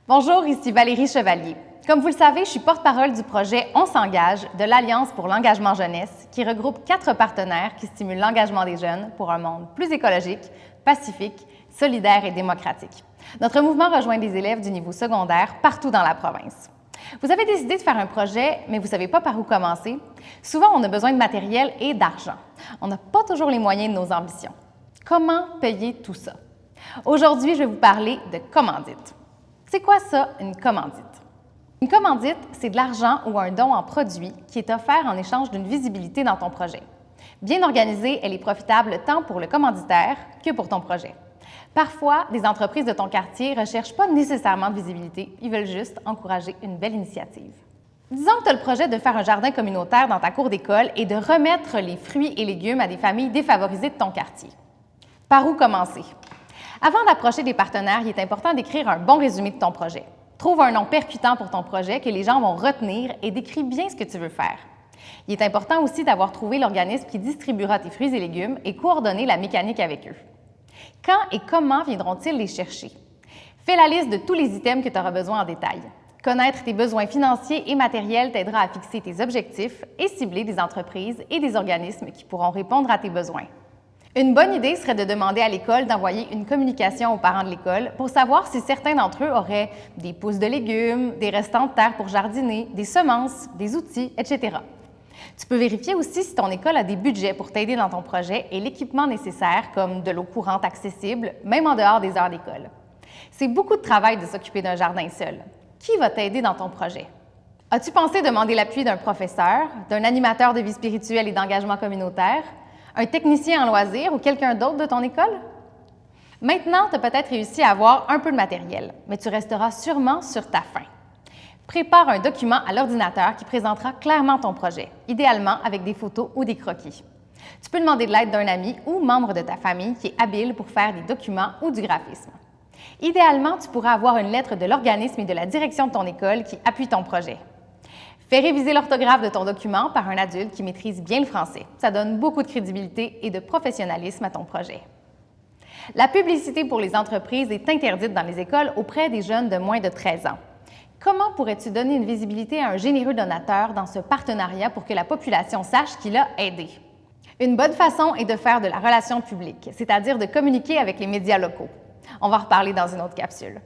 Bonjour, ici Valérie Chevalier. Comme vous le savez, je suis porte-parole du projet On s'engage de l'Alliance pour l'engagement jeunesse qui regroupe 4 partenaires qui stimulent l'engagement des jeunes pour un monde plus écologique, pacifique, solidaire et démocratique. Notre mouvement rejoint des élèves du niveau secondaire partout dans la province. Vous avez décidé de faire un projet, mais vous ne savez pas par où commencer? Souvent, on a besoin de matériel et d'argent. On n'a pas toujours les moyens de nos ambitions. Comment payer tout ça? Aujourd'hui, je vais vous parler de commandite. C'est quoi ça, une commandite? Une commandite, c'est de l'argent ou un don en produit qui est offert en échange d'une visibilité dans ton projet. Bien organisée, elle est profitable tant pour le commanditaire que pour ton projet. Parfois, des entreprises de ton quartier ne recherchent pas nécessairement de visibilité, ils veulent juste encourager une belle initiative. Disons que tu as le projet de faire un jardin communautaire dans ta cour d'école et de remettre les fruits et légumes à des familles défavorisées de ton quartier. Par où commencer? Avant d'approcher des partenaires, il est important d'écrire un bon résumé de ton projet. Trouve un nom percutant pour ton projet que les gens vont retenir et décris bien ce que tu veux faire. Il est important aussi d'avoir trouvé l'organisme qui distribuera tes fruits et légumes et coordonner la mécanique avec eux. Quand et comment viendront-ils les chercher? Fais la liste de tous les items que tu auras besoin en détail. Connaître tes besoins financiers et matériels t'aidera à fixer tes objectifs et cibler des entreprises et des organismes qui pourront répondre à tes besoins. Une bonne idée serait de demander à l'école d'envoyer une communication aux parents de l'école pour savoir si certains d'entre eux auraient des pousses de légumes, des restants de terre pour jardiner, des semences, des outils, etc. Tu peux vérifier aussi si ton école a des budgets pour t'aider dans ton projet et l'équipement nécessaire comme de l'eau courante accessible, même en dehors des heures d'école. C'est beaucoup de travail de s'occuper d'un jardin seul. Qui va t'aider dans ton projet? As-tu pensé demander l'appui d'un professeur, d'un animateur de vie spirituelle et d'engagement communautaire, un technicien en loisirs ou quelqu'un d'autre de ton école? Maintenant, tu as peut-être réussi à avoir un peu de matériel, mais tu resteras sûrement sur ta faim. Prépare un document à l'ordinateur qui présentera clairement ton projet, idéalement avec des photos ou des croquis. Tu peux demander de l'aide d'un ami ou membre de ta famille qui est habile pour faire des documents ou du graphisme. Idéalement, tu pourras avoir une lettre de l'organisme et de la direction de ton école qui appuie ton projet. Fais réviser l'orthographe de ton document par un adulte qui maîtrise bien le français. Ça donne beaucoup de crédibilité et de professionnalisme à ton projet. La publicité pour les entreprises est interdite dans les écoles auprès des jeunes de moins de 13 ans. Comment pourrais-tu donner une visibilité à un généreux donateur dans ce partenariat pour que la population sache qu'il a aidé? Une bonne façon est de faire de la relation publique, c'est-à-dire de communiquer avec les médias locaux. On va en reparler dans une autre capsule.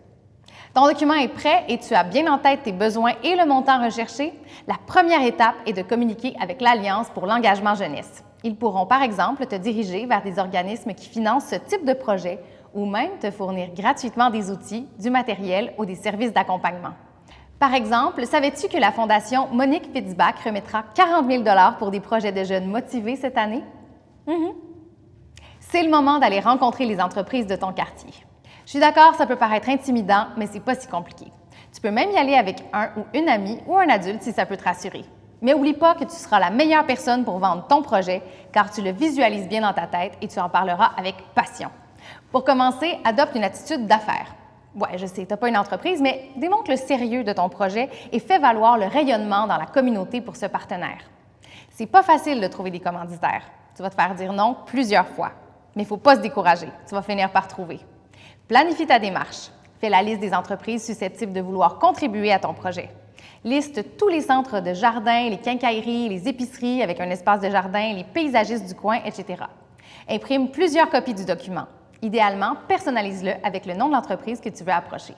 Ton document est prêt et tu as bien en tête tes besoins et le montant recherché. La première étape est de communiquer avec l'Alliance pour l'engagement jeunesse. Ils pourront par exemple te diriger vers des organismes qui financent ce type de projet ou même te fournir gratuitement des outils, du matériel ou des services d'accompagnement. Par exemple, savais-tu que la Fondation Monique Fitzbach remettra 40 000 $ pour des projets de jeunes motivés cette année? C'est le moment d'aller rencontrer les entreprises de ton quartier. Je suis d'accord, ça peut paraître intimidant, mais c'est pas si compliqué. Tu peux même y aller avec un ou une amie ou un adulte si ça peut te rassurer. Mais n'oublie pas que tu seras la meilleure personne pour vendre ton projet car tu le visualises bien dans ta tête et tu en parleras avec passion. Pour commencer, adopte une attitude d'affaires. Ouais, je sais, tu n'as pas une entreprise, mais démontre le sérieux de ton projet et fais valoir le rayonnement dans la communauté pour ce partenaire. C'est pas facile de trouver des commanditaires. Tu vas te faire dire non plusieurs fois. Mais il ne faut pas se décourager, tu vas finir par trouver. Planifie ta démarche. Fais la liste des entreprises susceptibles de vouloir contribuer à ton projet. Liste tous les centres de jardin, les quincailleries, les épiceries avec un espace de jardin, les paysagistes du coin, etc. Imprime plusieurs copies du document. Idéalement, personnalise-le avec le nom de l'entreprise que tu veux approcher.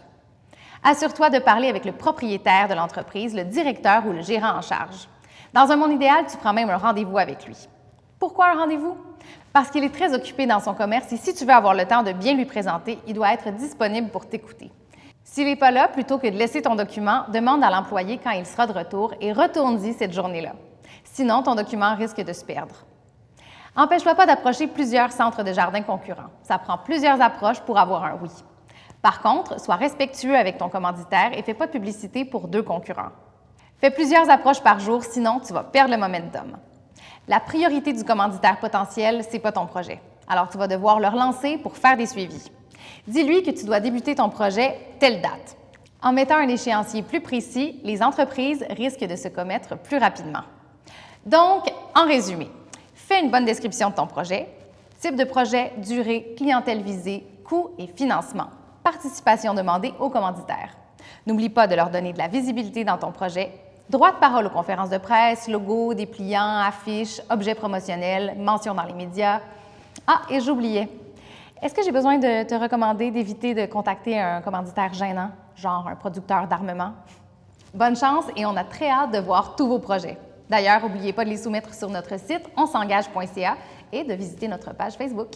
Assure-toi de parler avec le propriétaire de l'entreprise, le directeur ou le gérant en charge. Dans un monde idéal, tu prends même un rendez-vous avec lui. Pourquoi un rendez-vous? Parce qu'il est très occupé dans son commerce et si tu veux avoir le temps de bien lui présenter, il doit être disponible pour t'écouter. S'il n'est pas là, plutôt que de laisser ton document, demande à l'employé quand il sera de retour et retourne-y cette journée-là. Sinon, ton document risque de se perdre. Empêche-toi pas d'approcher plusieurs centres de jardin concurrents. Ça prend plusieurs approches pour avoir un oui. Par contre, sois respectueux avec ton commanditaire et fais pas de publicité pour 2 concurrents. Fais plusieurs approches par jour, sinon tu vas perdre le momentum. La priorité du commanditaire potentiel, c'est pas ton projet. Alors, tu vas devoir le relancer pour faire des suivis. Dis-lui que tu dois débuter ton projet telle date. En mettant un échéancier plus précis, les entreprises risquent de se commettre plus rapidement. Donc, en résumé, fais une bonne description de ton projet, type de projet, durée, clientèle visée, coût et financement, participation demandée aux commanditaires. N'oublie pas de leur donner de la visibilité dans ton projet. Droit de parole aux conférences de presse, logos, dépliants, affiches, objets promotionnels, mentions dans les médias. Ah, et j'oubliais. Est-ce que j'ai besoin de te recommander d'éviter de contacter un commanditaire gênant, genre un producteur d'armement? Bonne chance et on a très hâte de voir tous vos projets. D'ailleurs, n'oubliez pas de les soumettre sur notre site onsengage.ca et de visiter notre page Facebook.